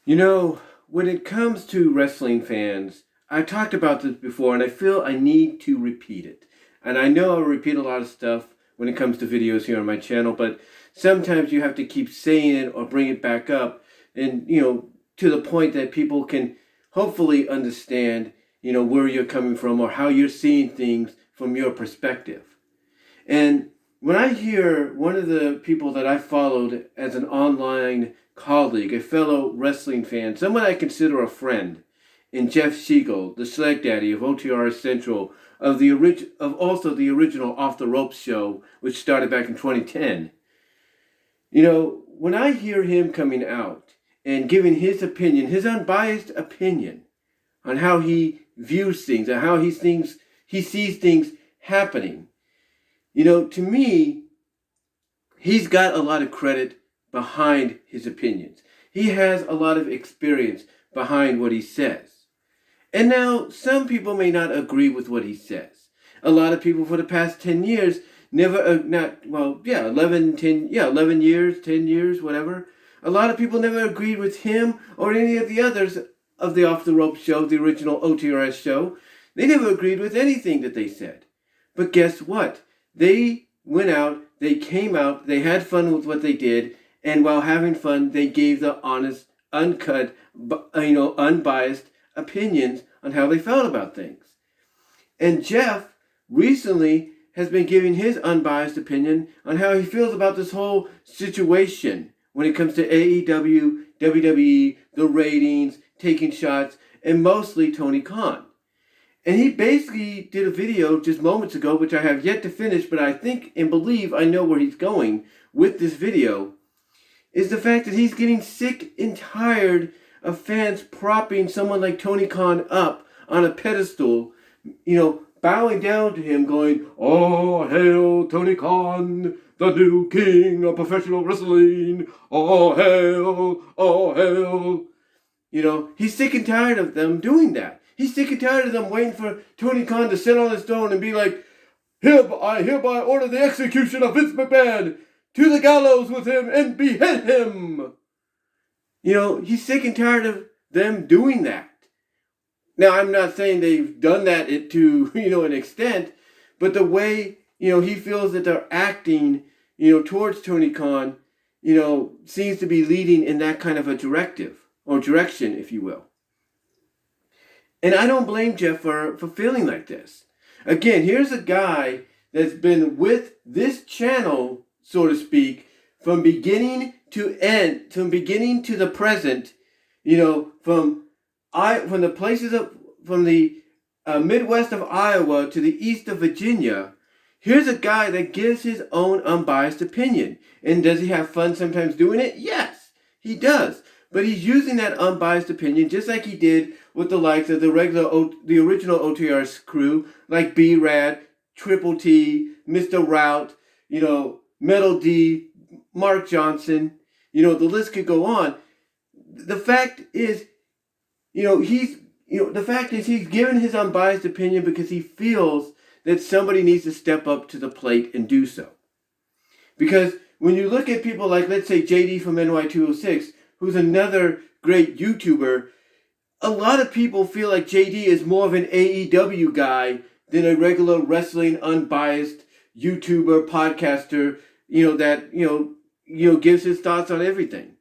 You know, when it comes to wrestling fans, I talked about this before and I feel I need to repeat it. And I know I repeat a lot of stuff when it comes to videos here on my channel, but sometimes you have to keep saying it or bring it back up and, to the point that people can hopefully understand, where you're coming from or how you're seeing things from your perspective. And when I hear one of the people that I followed as an online colleague, a fellow wrestling fan, someone I consider a friend, in Jeff Siegel, the Slag Daddy of OTR Central, of also the original Off the Ropes show, which started back in 2010. When I hear him coming out and giving his opinion, his unbiased opinion on how he views things and how he sees things happening, to me, he's got a lot of credit behind his opinions. He has a lot of experience behind what he says. And now, some people may not agree with what he says. A lot of people for the past 10 years never, 11 years, 10 years, whatever. A lot of people never agreed with him or any of the others of the Off the Rope show, the original OTRS show. They never agreed with anything that they said. But guess what? They went out, they came out, they had fun with what they did, and while having fun, they gave the honest, uncut, unbiased opinions on how they felt about things. And Jeff recently has been giving his unbiased opinion on how he feels about this whole situation when it comes to AEW, WWE, the ratings, taking shots, and mostly Tony Khan. And he basically did a video just moments ago, which I have yet to finish, but I think and believe I know where he's going with this video, is the fact that he's getting sick and tired of fans propping someone like Tony Khan up on a pedestal, bowing down to him, going, "Oh, hail Tony Khan, the new king of professional wrestling. Oh, hail, oh, hail." He's sick and tired of them doing that. He's sick and tired of them waiting for Tony Khan to sit on his throne and be like, I hereby order the execution of Vince McMahon to the gallows with him and behead him." He's sick and tired of them doing that. Now, I'm not saying they've done that to, an extent, but the way, he feels that they're acting, towards Tony Khan, seems to be leading in that kind of a directive or direction, if you will. And I don't blame Jeff for feeling like this. Again, here's a guy that's been with this channel, so to speak, from beginning to end, from beginning to the present, from the Midwest of Iowa to the east of Virginia. Here's a guy that gives his own unbiased opinion. And does he have fun sometimes doing it? Yes, he does. But he's using that unbiased opinion just like he did with the likes of the original OTR's crew, like B-Rad, Triple T, Mr. Rout, Metal D, Mark Johnson, the list could go on. The fact is, he's given his unbiased opinion because he feels that somebody needs to step up to the plate and do so. Because when you look at people like, let's say, JD from NY206, who's another great YouTuber, a lot of people feel like JD is more of an AEW guy than a regular wrestling unbiased YouTuber, podcaster, that, gives his thoughts on everything,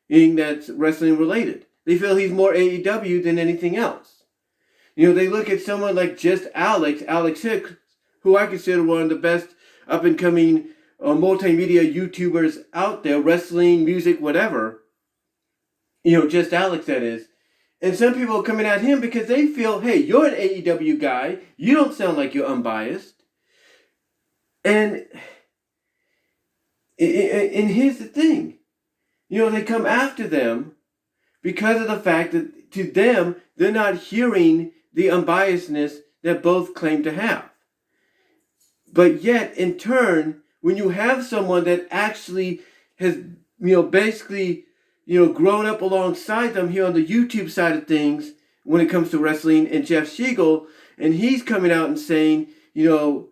that's wrestling related. They feel he's more AEW than anything else. They look at someone like just Alex Hicks, who I consider one of the best up-and-coming multimedia YouTubers out there, wrestling, music, whatever. Just Alex, that is. And some people are coming at him because they feel, hey, you're an AEW guy. You don't sound like you're unbiased. And here's the thing. They come after them because of the fact that to them, they're not hearing the unbiasedness that both claim to have. But yet, in turn, when you have someone that actually has, basically, grown up alongside them here on the YouTube side of things when it comes to wrestling, and Jeff Siegel, and he's coming out and saying,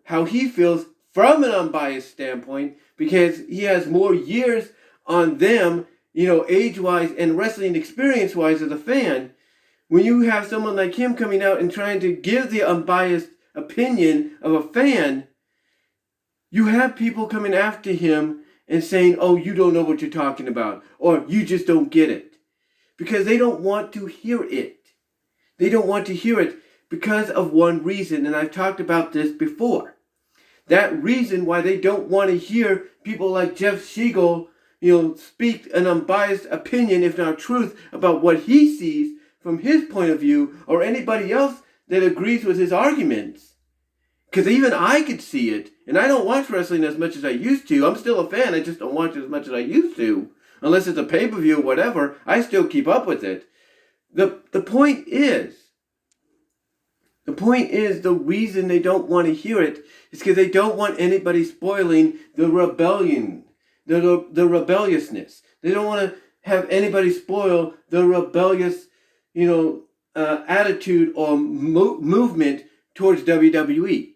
how he feels from an unbiased standpoint because he has more years on them age-wise and wrestling experience-wise as a fan, when you have someone like him coming out and trying to give the unbiased opinion of a fan, you have people coming after him and saying, oh, you don't know what you're talking about, or you just don't get it. Because they don't want to hear it. They don't want to hear it because of one reason, and I've talked about this before. That reason why they don't want to hear people like Jeff Siegel, speak an unbiased opinion, if not truth, about what he sees from his point of view, or anybody else that agrees with his arguments. Because even I could see it, and I don't watch wrestling as much as I used to. I'm still a fan, I just don't watch it as much as I used to. Unless it's a pay-per-view or whatever, I still keep up with it. The point is the reason they don't want to hear it is because they don't want anybody spoiling the rebellion, the rebelliousness. They don't want to have anybody spoil the rebellious, attitude or movement towards WWE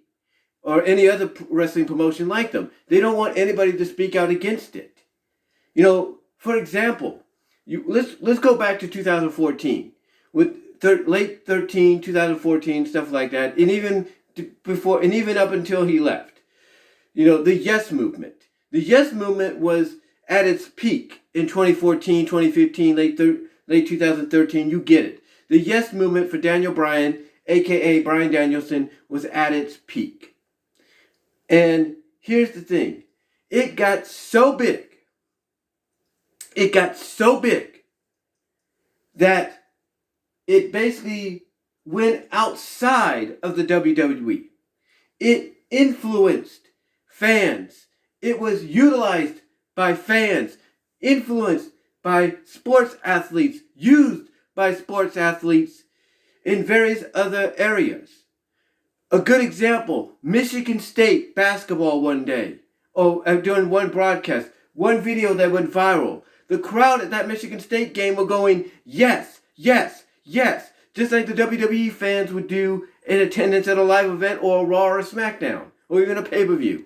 or any other wrestling promotion like them. They don't want anybody to speak out against it. For example, let's go back to 2014 with late 2014, stuff like that, and even before, and even up until he left. The Yes Movement. The Yes Movement was at its peak in 2014, 2015, late 2013. You get it. The Yes Movement for Daniel Bryan, aka Bryan Danielson, was at its peak. And here's the thing. It got so big that it basically went outside of the WWE. It influenced fans. It was utilized by fans, influenced by sports athletes, used by sports athletes in various other areas. A good example, Michigan State basketball one day, during one broadcast, one video that went viral. The crowd at that Michigan State game were going, yes, yes, yes, just like the WWE fans would do in attendance at a live event or a Raw or a SmackDown, or even a pay-per-view.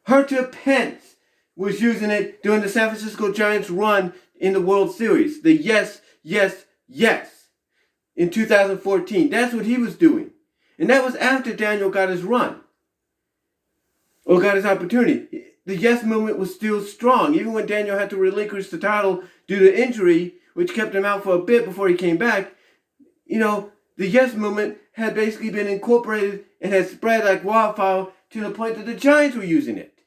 Hunter Pence was using it during the San Francisco Giants run in the World Series. The yes, yes, yes in 2014. That's what he was doing. And that was after Daniel got his run, or got his opportunity. The Yes Movement was still strong, even when Daniel had to relinquish the title due to injury, which kept him out for a bit before he came back. The Yes Movement had basically been incorporated and had spread like wildfire to the point that the Giants were using it.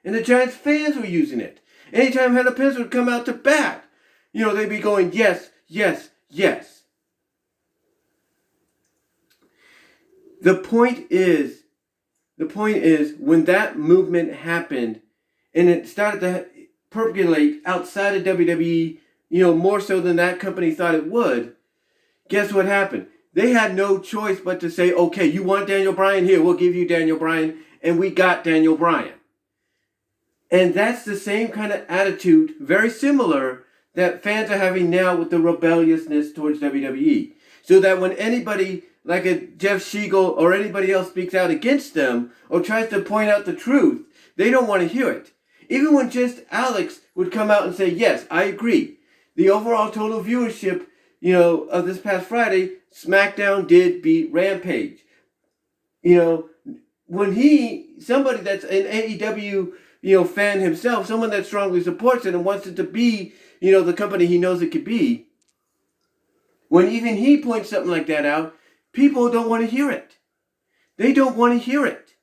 And the Giants fans were using it. Anytime Hunter Pence would come out to bat, they'd be going, yes, yes, yes. The point is when that movement happened and it started to percolate outside of WWE, more so than that company thought it would, guess what happened? They had no choice but to say, okay, you want Daniel Bryan? Here, we'll give you Daniel Bryan. And we got Daniel Bryan. And that's the same kind of attitude, very similar, that fans are having now with the rebelliousness towards WWE. So that when anybody like a Jeff Siegel or anybody else speaks out against them or tries to point out the truth, they don't want to hear it. Even when just Alex would come out and say, yes, I agree. The overall total viewership, of this past Friday, SmackDown did beat Rampage. When somebody that's an AEW, fan himself, someone that strongly supports it and wants it to be, the company he knows it could be, when even he points something like that out, people don't want to hear it. They don't want to hear it.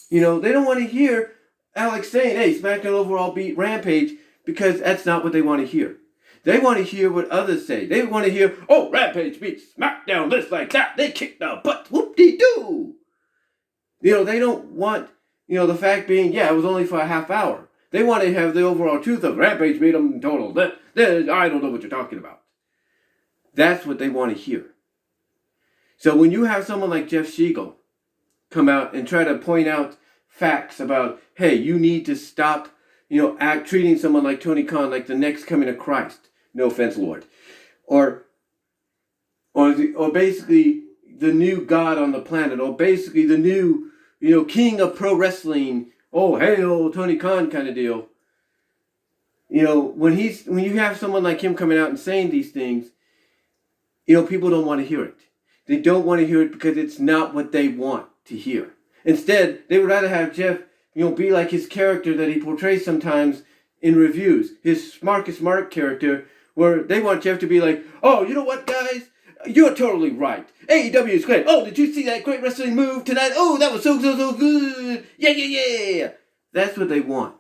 They don't want to hear Alex saying, hey, SmackDown overall beat Rampage, because that's not what they want to hear. They want to hear what others say. They want to hear, oh, Rampage beat SmackDown, this like that. They kicked the butt, whoop-de-doo. They don't want, the fact being, yeah, it was only for a half hour. They want to have the overall truth of Rampage beat them in total. I don't know what you're talking about. That's what they want to hear. So when you have someone like Jeff Siegel come out and try to point out facts about, hey, you need to stop, treating someone like Tony Khan like the next coming of Christ. No offense, Lord. Or basically the new God on the planet, or basically the new, king of pro wrestling. Oh, hey, old Tony Khan kind of deal. when you have someone like him coming out and saying these things, people don't want to hear it. They don't want to hear it because it's not what they want to hear. Instead, they would rather have Jeff, be like his character that he portrays sometimes in reviews, his Marcus Mark character, where they want Jeff to be like, oh, you know what, guys? You're totally right. AEW is great. Oh, did you see that great wrestling move tonight? Oh, that was so good. Yeah. That's what they want.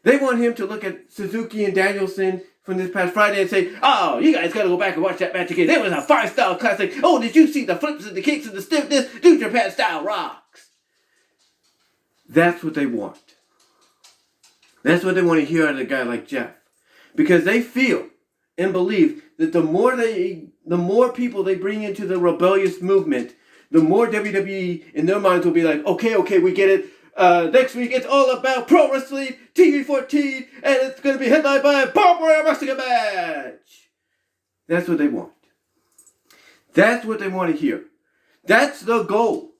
They want him to look at Suzuki and Danielson from this past Friday and say, oh, you guys got to go back and watch that match again. It was a 5-star classic. Oh, did you see the flips and the kicks and the stiffness? New Japan style rocks. That's what they want. That's what they want to hear out of a guy like Jeff. Because they feel and believe that the more people they bring into the rebellious movement, the more WWE in their minds will be like, okay, we get it. Next week it's all about Pro Wrestling TV 14, and it's going to be headlined by a barbed wire wrestling match. That's what they want. That's what they want to hear. That's the goal.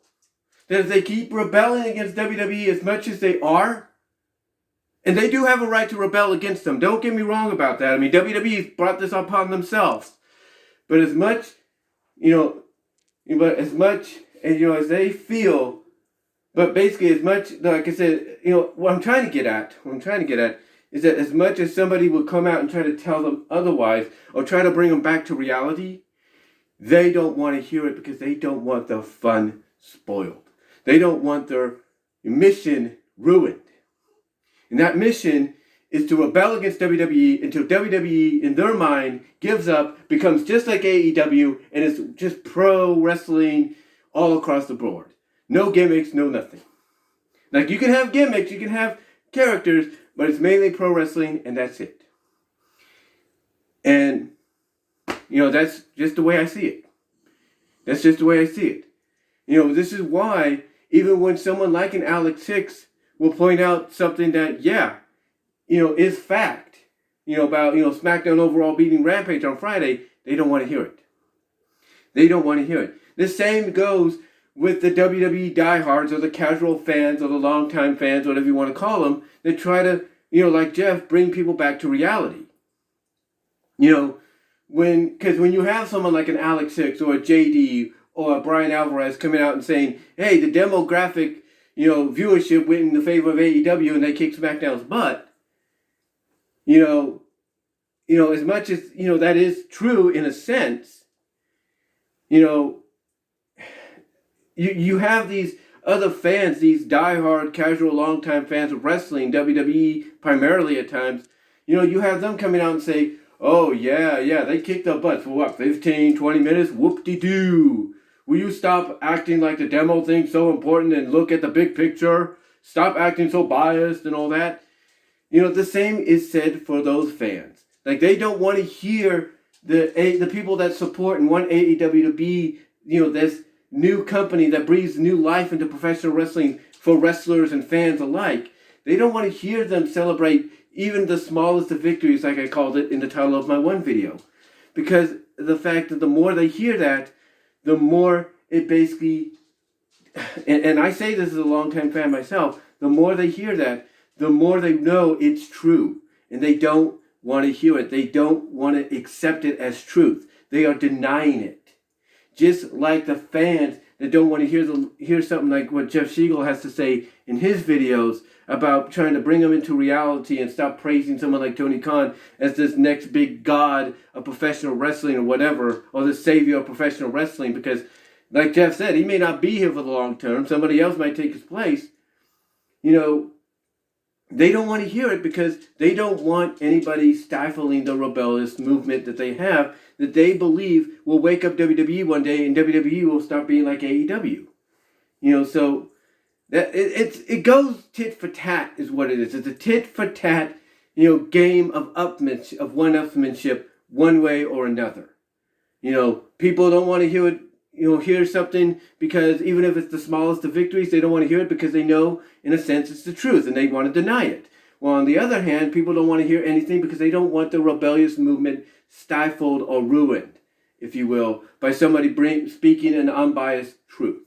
That if they keep rebelling against WWE as much as they are, and they do have a right to rebel against them. Don't get me wrong about that. I mean, WWE's brought this upon themselves. But as much, as they feel, but basically as much, like I said, what I'm trying to get at is that as much as somebody would come out and try to tell them otherwise, or try to bring them back to reality, they don't want to hear it because they don't want the fun spoiled. They don't want their mission ruined. And that mission is to rebel against WWE until WWE, in their mind, gives up, becomes just like AEW, and it's just pro wrestling all across the board. No gimmicks, no nothing. Like, you can have gimmicks, you can have characters, but it's mainly pro wrestling, and that's it. And, that's just the way I see it. That's just the way I see it. This is why, even when someone like an Alex Hicks will point out something that, is fact, about, SmackDown overall beating Rampage on Friday, they don't want to hear it. They don't want to hear it. The same goes with the WWE diehards or the casual fans or the longtime fans, whatever you want to call them, that try to, like Jeff, bring people back to reality. Because when you have someone like an Alex Hicks or a JD or a Brian Alvarez coming out and saying, hey, the demographic viewership went in the favor of AEW and they kicked SmackDown's butt. As much as, that is true in a sense, you have these other fans, these diehard, casual, longtime fans of wrestling, WWE primarily at times, you have them coming out and say, oh, yeah, they kicked our butts for what, 15, 20 minutes? Whoop-de-doo. Will you stop acting like the demo thing's so important and look at the big picture? Stop acting so biased and all that. The same is said for those fans. Like, they don't want to hear the people that support and want AEW to be, this new company that breathes new life into professional wrestling for wrestlers and fans alike. They don't want to hear them celebrate even the smallest of victories, like I called it in the title of my one video. Because the fact that the more they hear that, the more it basically, and I say this as a longtime fan myself, the more they hear that, the more they know it's true. And they don't want to hear it. They don't want to accept it as truth. They are denying it. Just like the fans that don't want to hear something like what Jeff Siegel has to say in his videos about trying to bring them into reality and stop praising someone like Tony Khan as this next big god of professional wrestling or whatever, or the savior of professional wrestling, because like Jeff said, he may not be here for the long term. Somebody else might take his place. They don't want to hear it because they don't want anybody stifling the rebellious movement that they have, that they believe will wake up WWE one day and WWE will start being like AEW. So that it goes tit for tat is what it is. It's a tit for tat, game of one-upsmanship one way or another. People don't want to hear it, hear something because even if it's the smallest of victories, they don't want to hear it because they know, in a sense, it's the truth and they want to deny it. Well, on the other hand, people don't want to hear anything because they don't want the rebellious movement stifled or ruined, if you will, by somebody speaking an unbiased truth.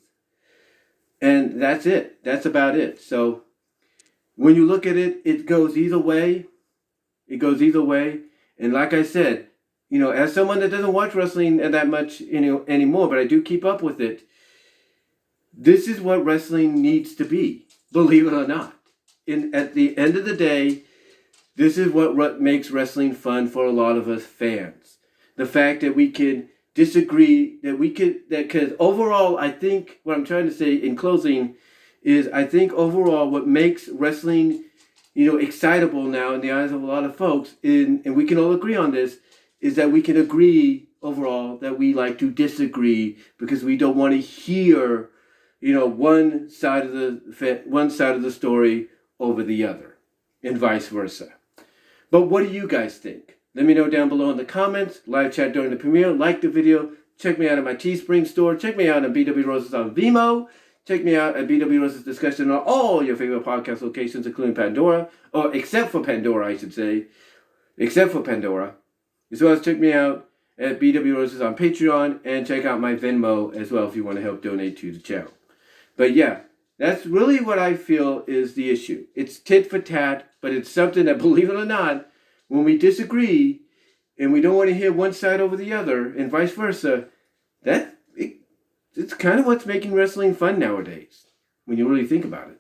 And that's it. That's about it. So when you look at it, it goes either way. It goes either way. And like I said, as someone that doesn't watch wrestling that much anymore, but I do keep up with it, this is what wrestling needs to be, believe it or not. At the end of the day, this is what makes wrestling fun for a lot of us fans. The fact that we can disagree, because overall, I think what I'm trying to say in closing is I think overall what makes wrestling, excitable now in the eyes of a lot of folks, and we can all agree on this, is that we can agree overall that we like to disagree because we don't want to hear, one side of the story over the other, and vice versa. But what do you guys think? Let me know down below in the comments. Live chat during the premiere. Like the video. Check me out at my Teespring store. Check me out at BW Roses on VENMO. Check me out at BW Roses Discussion on all your favorite podcast locations, including Pandora. Or except for Pandora, I should say. Except for Pandora. As well as check me out at BW Roses on Patreon. And check out my Venmo as well if you want to help donate to the channel. But yeah, that's really what I feel is the issue. It's tit for tat, but it's something that, believe it or not, when we disagree and we don't want to hear one side over the other and vice versa, it's kind of what's making wrestling fun nowadays, when you really think about it.